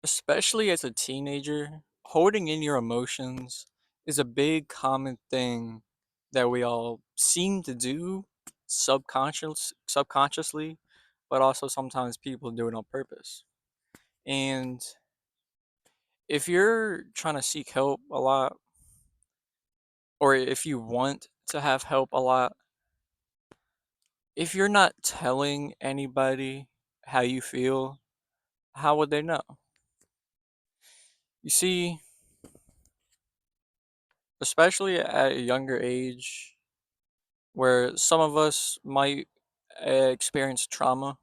Especially as a teenager, holding in your emotions is a big common thing that we all seem to do subconsciously, but also sometimes people do it on purpose. And if you're trying to seek help a lot, or if you want to have help a lot, if you're not telling anybody how you feel, how would they know? You see, especially at a younger age, where some of us might experience trauma,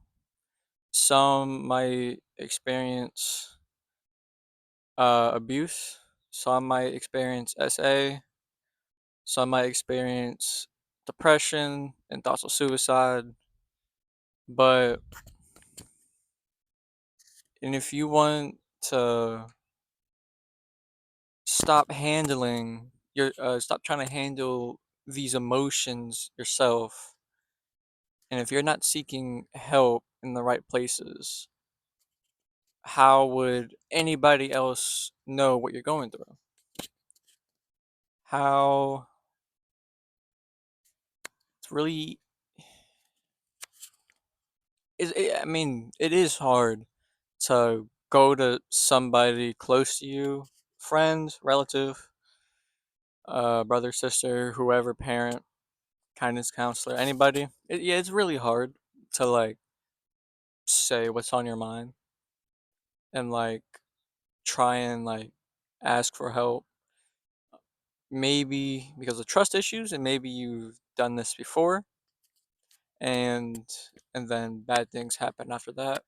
some might experience abuse, some might experience SA, some might experience depression and thoughts of suicide. But and if you want to stop trying to handle these emotions yourself, and if you're not seeking help in the right places, how would anybody else know what you're going through? How it's really I mean, it is hard to go to somebody close to you, friend, relative, brother, sister, whoever, parent, kindness counselor, anybody. Yeah, it's really hard to like say what's on your mind and like try and like ask for help. Maybe because of trust issues, and maybe you've done this before, and then bad things happen after that.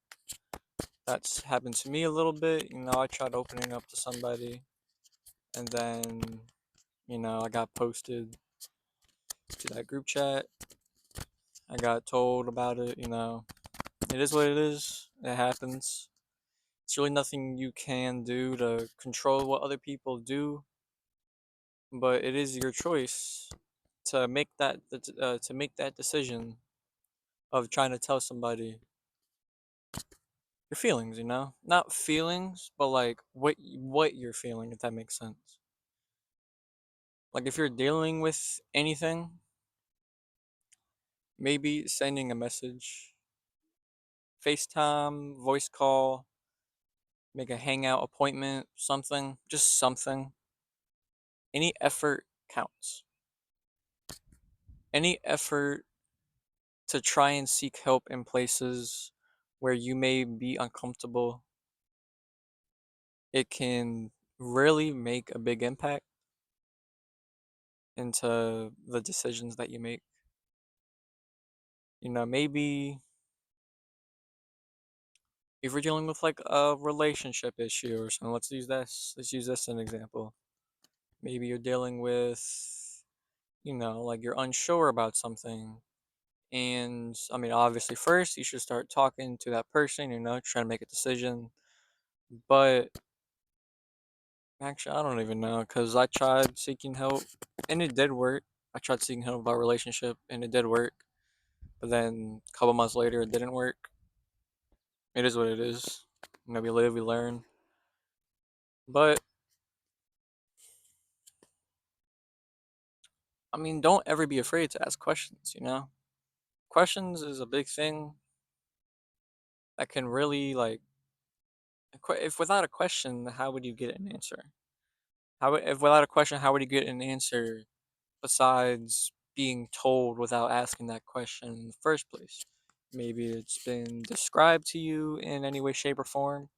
That's happened to me a little bit. I tried opening up to somebody, and then I got posted to that group chat. I got told about it. It is what it is. It happens. It's really nothing you can do to control what other people do, but it is your choice to make that decision of trying to tell somebody your feelings. Not feelings, but like what you're feeling, if that makes sense. Like if you're dealing with anything, maybe sending a message, FaceTime, voice call, make a hangout appointment, something, just something. Any effort counts. Any effort to try and seek help in places where you may be uncomfortable, it can really make a big impact into the decisions that you make. Maybe if you're dealing with like a relationship issue or something, let's use this as an example. Maybe you're dealing with, like you're unsure about something. And I mean, obviously, first you should start talking to that person, trying to make a decision. But actually, I don't even know because I tried seeking help and it did work. I tried seeking help about relationship and it did work. But then a couple months later, it didn't work. It is what it is. We live, we learn. But I mean, don't ever be afraid to ask questions. Questions is a big thing that can really, like, if without a question, how would you get an answer? If without a question, how would you get an answer besides being told without asking that question in the first place? Maybe it's been described to you in any way, shape, or form.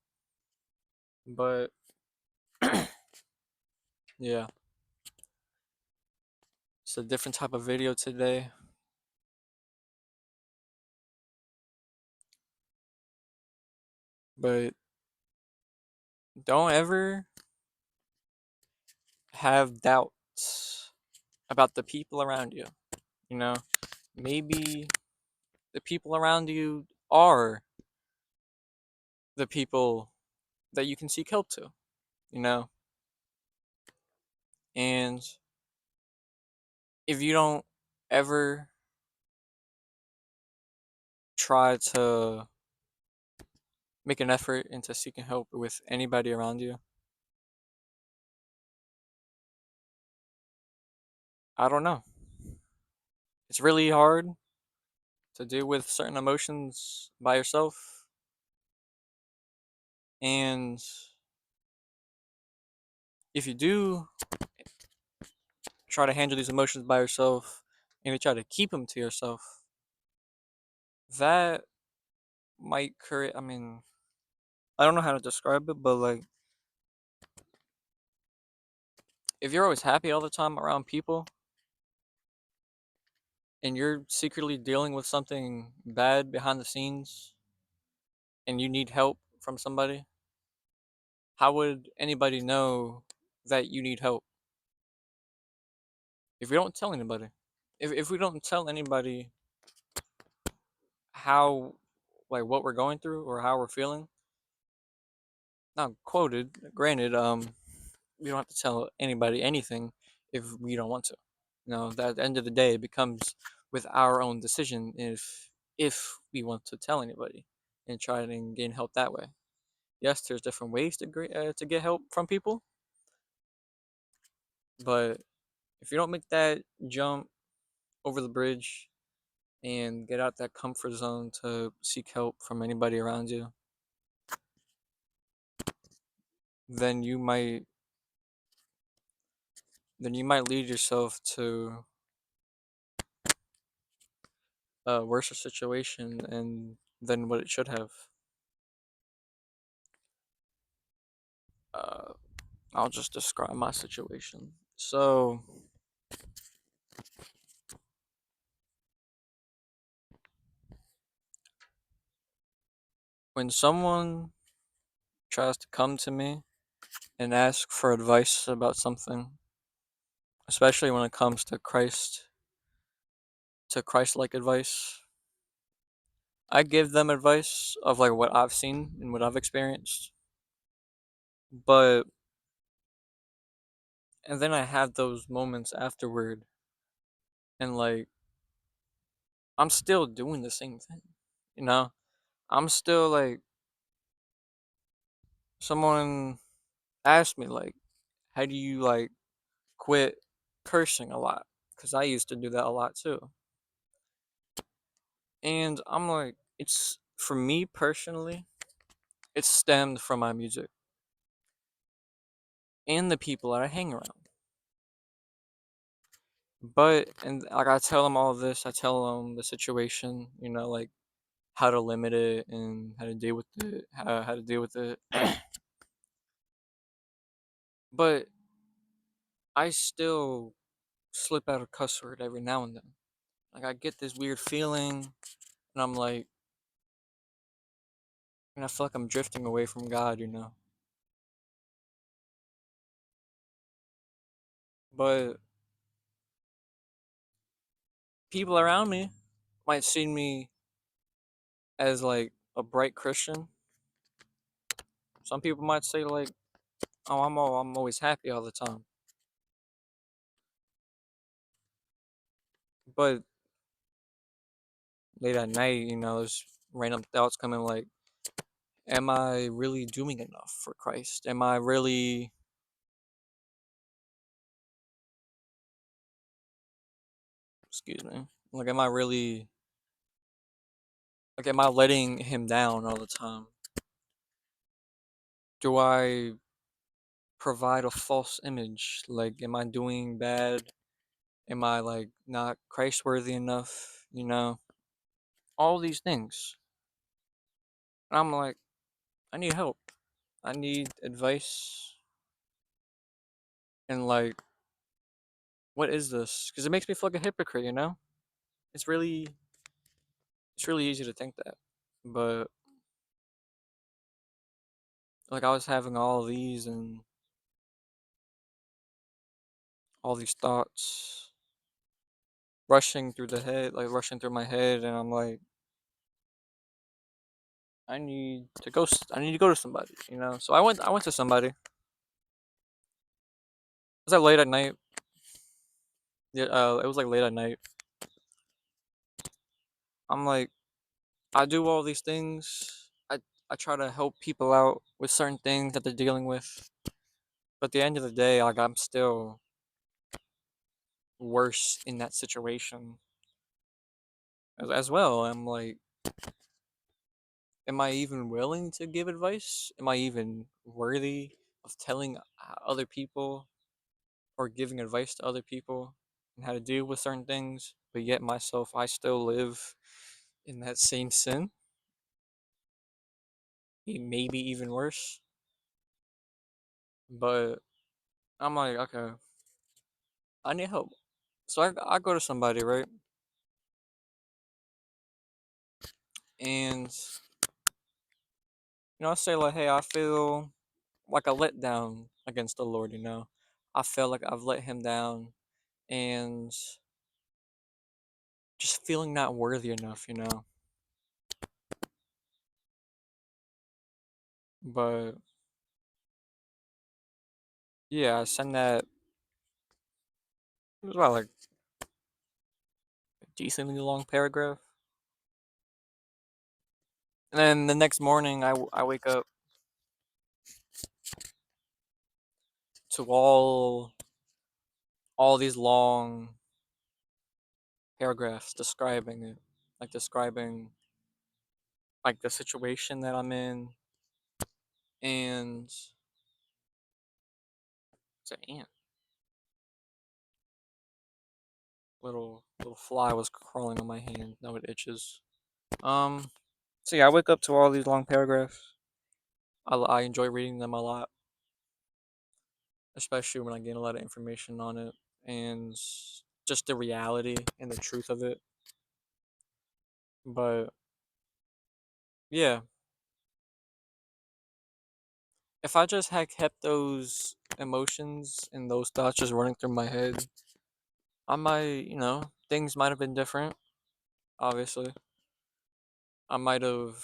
But yeah, it's a different type of video today. But don't ever have doubts about the people around you. You know, maybe the people around you are the people that you can seek help to, you know? And if you don't ever try to make an effort into seeking help with anybody around you? I don't know. It's really hard to deal with certain emotions by yourself, and if you do try to handle these emotions by yourself and you try to keep them to yourself, that might create, I mean, I don't know how to describe it, but like if you're always happy all the time around people and you're secretly dealing with something bad behind the scenes and you need help from somebody, how would anybody know that you need help if we don't tell anybody? If we don't tell anybody how, like, what we're going through or how we're feeling, not quoted, granted, we don't have to tell anybody anything if we don't want to. That at the end of the day, it becomes with our own decision if we want to tell anybody and try and gain help that way. Yes, there's different ways to get help from people, but if you don't make that jump over the bridge and get out that comfort zone to seek help from anybody around you, then you might then you might lead yourself to a worse situation and than what it should have. Uh, I'll just describe my situation. So when someone tries to come to me and ask for advice about something, especially when it comes to Christ-like advice, I give them advice of like what I've seen and what I've experienced. But and then I have those moments afterward and like I'm still doing the same thing. You know? I'm still like someone asked me like how do you like quit cursing a lot? Cuz I used to do that a lot too. And I'm like it's for me personally, it stemmed from my music and the people that I hang around. But and like I tell them all this, I tell them the situation, like how to limit it and how to deal with it, how to deal with it. But I still slip out a cuss word every now and then. Like I get this weird feeling, and I'm like, and I feel like I'm drifting away from God. But people around me might see me as like a bright Christian. Some people might say like, "Oh, I'm always happy all the time." But late at night, there's random thoughts coming like, "Am I really doing enough for Christ? Am I really, excuse me, like, am I letting Him down all the time? Do I provide a false image? Like, am I doing bad? Am I like not Christ worthy enough? All these things." And I'm like, I need help. I need advice. And like, what is this? Because it makes me feel like a hypocrite. It's really, it's really easy to think that. But like, I was having all these thoughts rushing through the head, like rushing through my head, and I'm like, I need to go to somebody. So I went to somebody. It was like late at night. Yeah, it was like late at night. I'm like, I do all these things. I try to help people out with certain things that they're dealing with. But at the end of the day, like I'm still worse in that situation as well. I'm like, am I even willing to give advice? Am I even worthy of telling other people or giving advice to other people and how to deal with certain things? But yet myself, I still live in that same sin, maybe even worse. But I'm like, okay, I need help. So I go to somebody, right? And, I say, like, hey, I feel like a letdown against the Lord, you know? I feel like I've let him down and just feeling not worthy enough, you know? But yeah, I send that, it was about like a decently long paragraph. And then the next morning, I wake up to all these long paragraphs describing it, like describing like the situation that I'm in, and it's an ant. Little fly was crawling on my hand. Now it itches. Um. So yeah, I wake up to all these long paragraphs. I enjoy reading them a lot, especially when I gain a lot of information on it and just the reality and the truth of it. But yeah, if I just had kept those emotions and those thoughts just running through my head, I might, things might have been different. Obviously, I might have,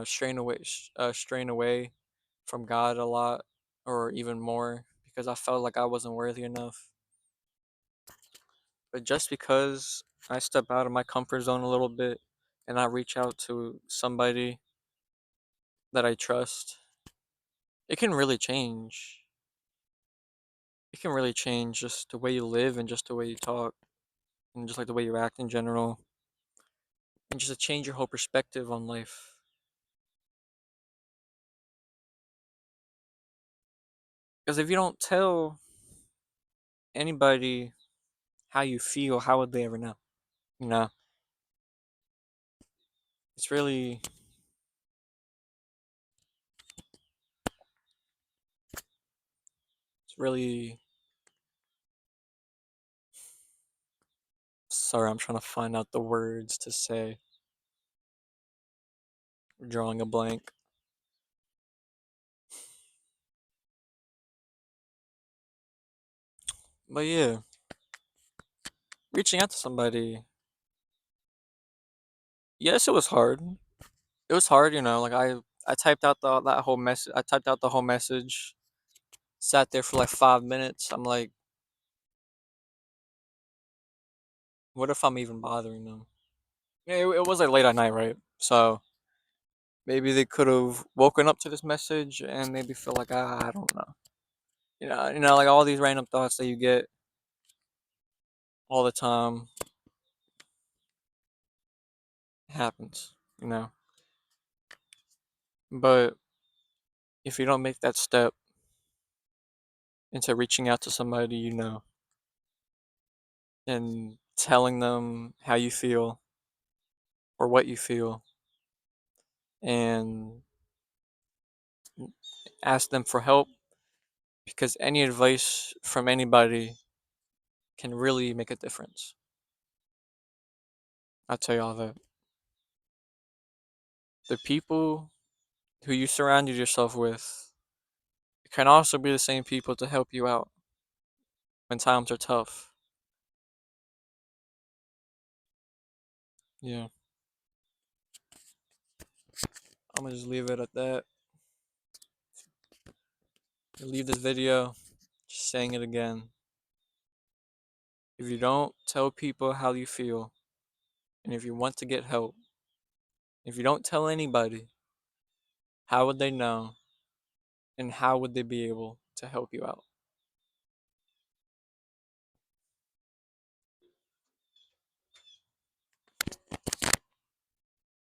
strained away from God a lot, or even more, because I felt like I wasn't worthy enough. But just because I step out of my comfort zone a little bit and I reach out to somebody that I trust, it can really change. It can really change just the way you live and just the way you talk and just like the way you act in general and just to change your whole perspective on life. Because if you don't tell anybody how you feel, how would they ever know? You know, it's really, it's really, sorry, I'm trying to find out the words to say, drawing a blank. But yeah, reaching out to somebody, yes, it was hard. It was hard, like I typed out that whole message. I typed out the whole message, sat there for like 5 minutes. I'm like, what if I'm even bothering them? Yeah, it was like late at night, right? So maybe they could have woken up to this message and maybe feel like, I don't know. Like all these random thoughts that you get all the time happens, you know. But if you don't make that step into reaching out to somebody you know and telling them how you feel or what you feel and ask them for help, because any advice from anybody can really make a difference. I'll tell you all that. The people who you surrounded yourself with can also be the same people to help you out when times are tough. Yeah, I'm gonna just leave it at that. Leave this video just saying it again. If you don't tell people how you feel, and if you want to get help, If you don't tell anybody, how would they know? And how would they be able to help you out?